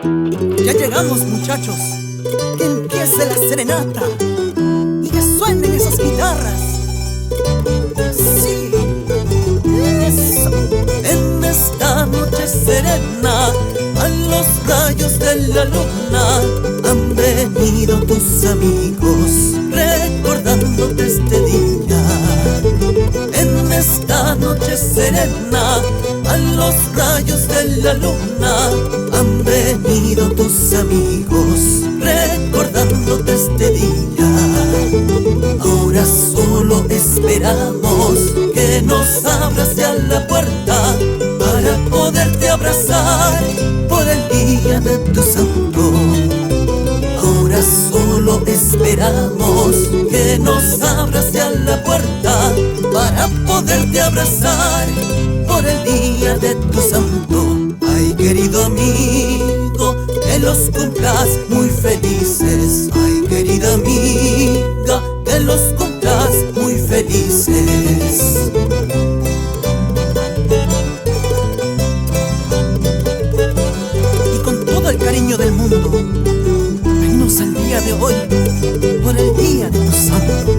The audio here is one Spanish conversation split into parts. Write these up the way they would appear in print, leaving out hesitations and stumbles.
Ya llegamos, muchachos. Que empiece la serenata y que suenen esas guitarras. Sí, eso. En esta noche serena, a los rayos de la luna, han venido tus amigos recordándote este día. En esta noche serena, a los rayos de la luna, han venido tus amigos recordándote este día. Ahora solo esperamos que nos abras ya la puerta para poderte abrazar por el día de tu santo. Ahora solo esperamos que nos abras ya la puerta para poderte abrazar por el día de tu santo. Ay, querido amigo, que los cumplas muy felices. Ay, querida amiga, que los cumplas muy felices. Y con todo el cariño del mundo, venimos el día de hoy por el día de tu santo.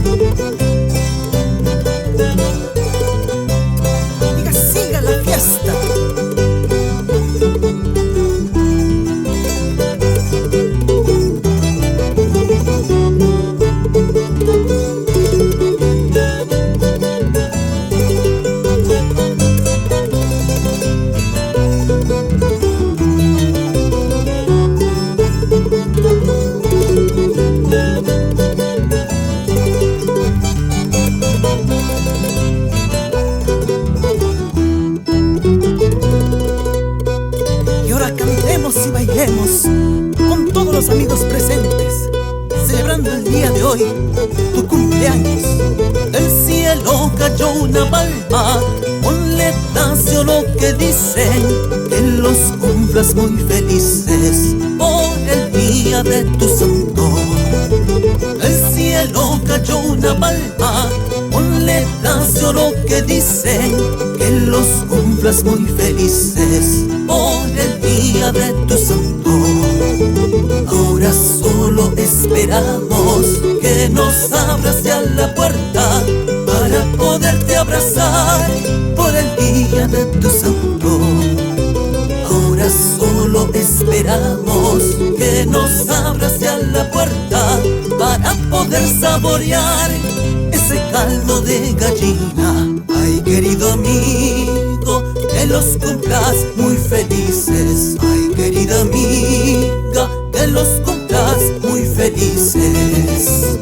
Y que siga la fiesta. Y bailemos con todos los amigos presentes, celebrando el día de hoy, tu cumpleaños. Del cielo cayó una palma, ponle tacio lo que dicen, que los cumplas muy felices por el día de tu santo. Del cielo cayó una palma, ponle tacio lo que dicen, que los cumplas muy felices por el día de tu santo. Ahora solo esperamos que nos abras ya la puerta para poderte abrazar por el día de tu santo. Ahora solo esperamos que nos abras ya la puerta para poder saborear ese caldo de gallina. Ay, querido amigo, que los cumplas muy felices. Ay, querida amiga, que los cumplas muy felices.